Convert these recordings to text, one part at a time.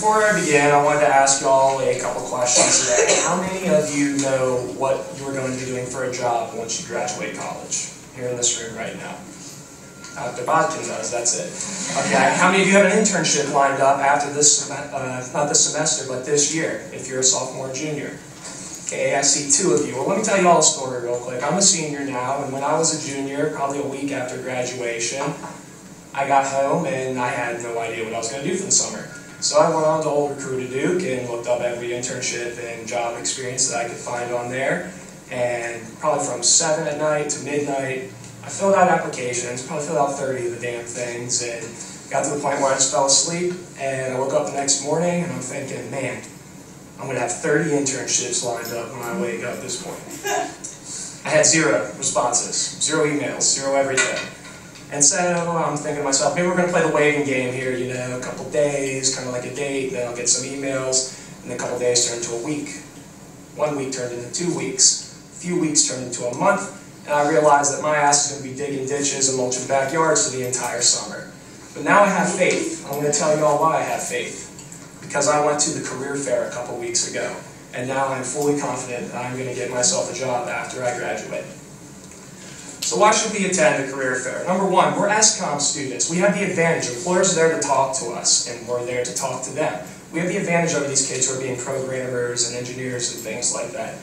before I begin, I wanted to ask y'all a couple questions today. How many of you know what you are going to be doing for a job once you graduate college? Here in this room right now. Dr. Bodkin does, that's it. Okay, how many of you have an internship lined up after this, not this semester, but this year, if you're a sophomore or junior? Okay, I see 2 of you. Well, let me tell you all a story real quick. I'm a senior now, and when I was a junior, probably a week after graduation, I got home and I had no idea what I was going to do for the summer. So I went on to Old Recruiter Duke and looked up every internship and job experience that I could find on there. And probably from 7 at night to midnight, I filled out applications, probably filled out 30 of the damn things, and got to the point where I just fell asleep. And I woke up the next morning and I'm thinking, man, I'm going to have 30 internships lined up when I wake up this morning. I had 0 responses, 0 emails, 0 everything. And so I'm thinking to myself, maybe we're going to play the waiting game here, you know, a couple days, kind of like a date, then I'll get some emails, and then a couple days turned into a week. 1 week turned into 2 weeks, a few weeks turned into a month, and I realized that my ass is going to be digging ditches and mulching backyards for the entire summer. But now I have faith. I'm going to tell you all why I have faith. Because I went to the career fair a couple weeks ago, and now I'm fully confident that I'm going to get myself a job after I graduate. So why should we attend a career fair? Number 1, we're SCOM students. We have the advantage. Employers are there to talk to us, and we're there to talk to them. We have the advantage over these kids who are being programmers and engineers and things like that.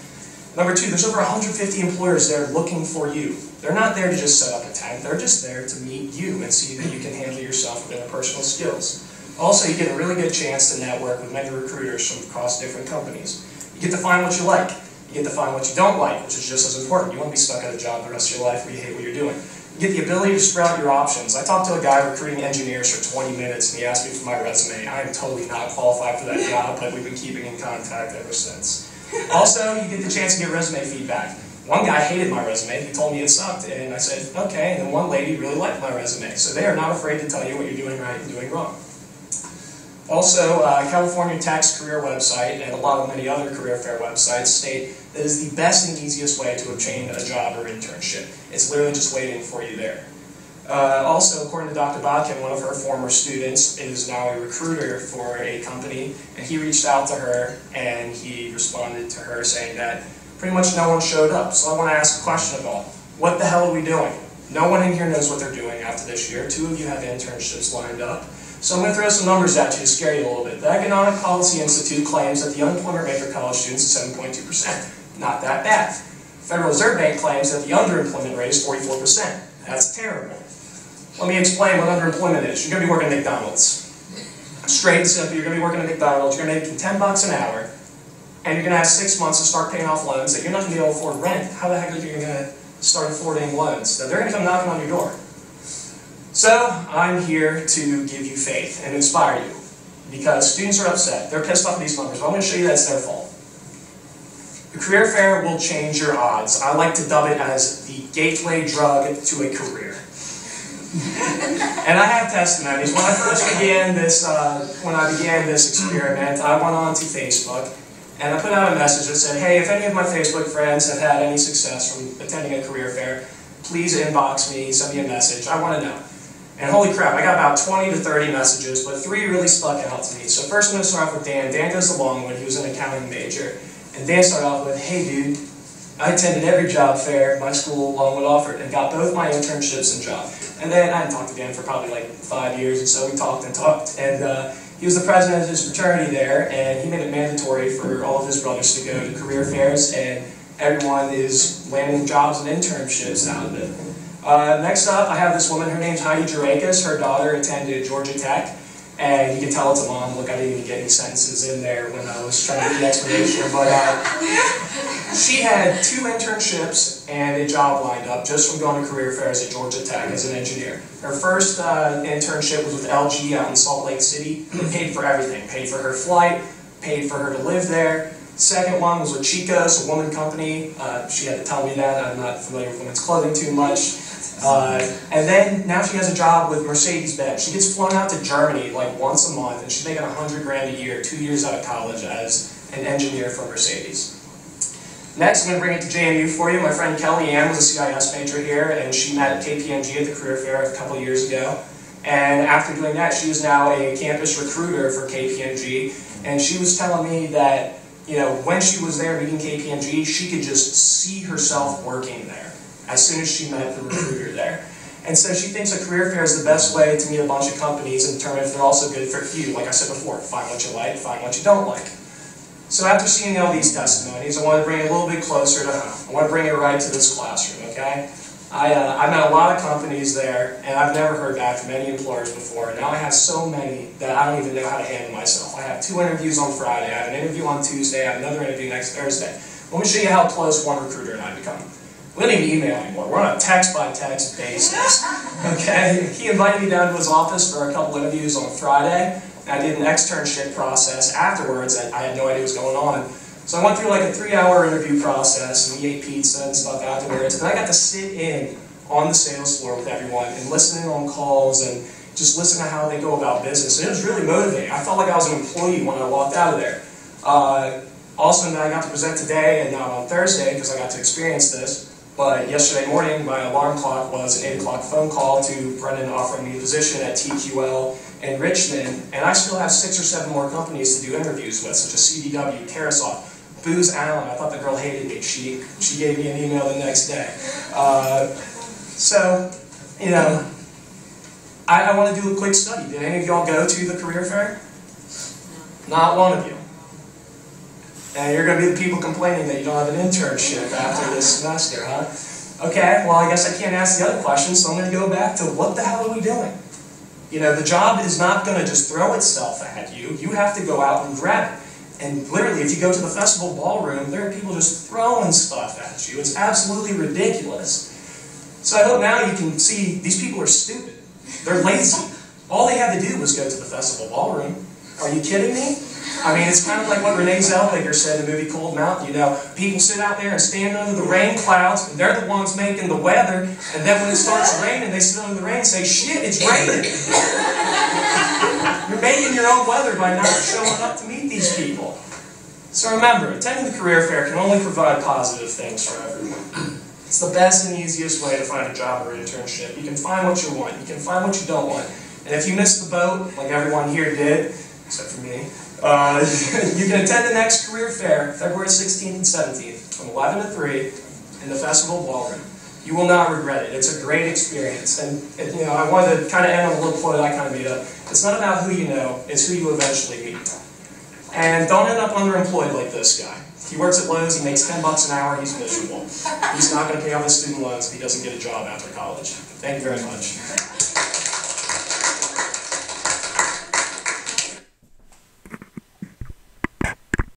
Number 2, there's over 150 employers there looking for you. They're not there to just set up a tent. They're just there to meet you and see that you can handle yourself with interpersonal skills. Also, you get a really good chance to network with many recruiters from across different companies. You get to find what you like. You get to find what you don't like, which is just as important. You won't be stuck at a job the rest of your life where you hate what you're doing. You get the ability to spread out your options. I talked to a guy recruiting engineers for 20 minutes, and he asked me for my resume. I am totally not qualified for that job, but we've been keeping in contact ever since. Also, you get the chance to get resume feedback. One guy hated my resume. He told me it sucked, and I said, okay. And then one lady really liked my resume. So they are not afraid to tell you what you're doing right and doing wrong. Also, California Tech's career website and a lot of many other career fair websites state that is the best and easiest way to obtain a job or internship. It's literally just waiting for you there. Also, according to Dr. Bodkin, one of her former students is now a recruiter for a company, and he reached out to her and he responded to her saying that pretty much no one showed up. So I want to ask a question of all. What the hell are we doing? No one in here knows what they're doing after this year. 2 of you have internships lined up. So I'm going to throw some numbers at you to scare you a little bit. The Economic Policy Institute claims that the unemployment rate for college students is 7.2%. Not that bad. Federal Reserve Bank claims that the underemployment rate is 44%. That's terrible. Let me explain what underemployment is. You're going to be working at McDonald's. Straight and simple, you're going to be working at McDonald's, you're going to make $10 an hour, and you're going to have 6 months to start paying off loans that you're not going to be able to afford rent. How the heck are you going to start affording loans? Now, they're going to come knocking on your door. So, I'm here to give you faith and inspire you, because students are upset. They're pissed off at these numbers, but I'm going to show you that it's their fault. The career fair will change your odds. I like to dub it as the gateway drug to a career. And I have testimonies. When I first began this, experiment, I went on to Facebook, and I put out a message that said, hey, if any of my Facebook friends have had any success from attending a career fair, please inbox me, send me a message. I want to know. And holy crap, I got about 20 to 30 messages, but 3 really stuck out to me. So first I'm going to start off with Dan. Dan goes to Longwood. He was an accounting major. And Dan started off with, hey dude, I attended every job fair my school, Longwood, offered, and got both my internships and job. And then I hadn't talked to Dan for probably like 5 years, and so we talked and talked. And he was the president of his fraternity there, and he made it mandatory for all of his brothers to go to career fairs, and everyone is landing jobs and internships out of it. Next up, I have this woman. Her name's Heidi Jurakis. Her daughter attended Georgia Tech, and you can tell it's a mom. Look, I didn't even get any sentences in there when I was trying to get the explanation. But she had 2 internships and a job lined up just from going to career fairs at Georgia Tech as an engineer. Her first internship was with LG out in Salt Lake City. They paid for everything. Paid for her flight, paid for her to live there. Second one was with Chico's, a woman company. She had to tell me that. I'm not familiar with women's clothing too much. And then now she has a job with Mercedes-Benz. She gets flown out to Germany like once a month, and she's making $100 grand a year, 2 years out of college as an engineer for Mercedes. Next, I'm going to bring it to JMU for you. My friend Kelly Ann was a CIS major here, and she met KPMG at the career fair a couple years ago. And after doing that, she is now a campus recruiter for KPMG. And she was telling me that, you know, when she was there meeting KPMG, she could just see herself working there as soon as she met the recruiter there. And so she thinks a career fair is the best way to meet a bunch of companies and determine if they're also good for you. Like I said before, find what you like, find what you don't like. So after seeing all these testimonies, I want to bring it a little bit closer to home. I want to bring it right to this classroom, okay? I met a lot of companies there, and I've never heard back from any employers before. And now I have so many that I don't even know how to handle myself. I have 2 interviews on Friday, I have an interview on Tuesday, I have another interview next Thursday. Let me show you how close one recruiter and I become. We don't even email anymore. We're on a text-by-text basis, okay? He invited me down to his office for a couple interviews on Friday. I did an externship process afterwards, and I had no idea what was going on. So I went through like a 3-hour interview process, and we ate pizza and stuff afterwards, and I got to sit in on the sales floor with everyone and listen in on calls and just listen to how they go about business. And it was really motivating. I felt like I was an employee when I walked out of there. Also, I got to present today and not on Thursday because I got to experience this. But yesterday morning, my alarm clock was an 8 o'clock phone call to Brendan offering me a position at TQL in Richmond, and I still have 6 or 7 more companies to do interviews with, such as CDW, Terasoft, Booz Allen. I thought the girl hated me. She gave me an email the next day. So, you know, I want to do a quick study. Did any of y'all go to the career fair? Not one of you. And you're going to be the people complaining that you don't have an internship after this semester, huh? Okay, well I guess I can't ask the other questions, so I'm going to go back to what the hell are we doing? You know, the job is not going to just throw itself at you. You have to go out and grab it. And literally, if you go to the festival ballroom, there are people just throwing stuff at you. It's absolutely ridiculous. So I hope now you can see these people are stupid. They're lazy. All they had to do was go to the festival ballroom. Are you kidding me? I mean, it's kind of like what Renee Zellweger said in the movie Cold Mountain. You know, people sit out there and stand under the rain clouds, and they're the ones making the weather, and then when it starts raining, they sit under the rain and say, shit, it's raining. You're making your own weather by not showing up to meet these people. So remember, attending the career fair can only provide positive things for everyone. It's the best and easiest way to find a job or internship. You can find what you want. You can find what you don't want. And if you missed the boat, like everyone here did, except for me, you can attend the next career fair, February 16th and 17th, from 11 to 3 in the festival ballroom. You will not regret it. It's a great experience. And you know, I wanted to kind of end on a little quote I kind of made up. It's not about who you know, it's who you eventually meet. And don't end up underemployed like this guy. He works at Lowe's, he makes $10 an hour, he's miserable. He's not going to pay off his student loans if he doesn't get a job after college. Thank you very much.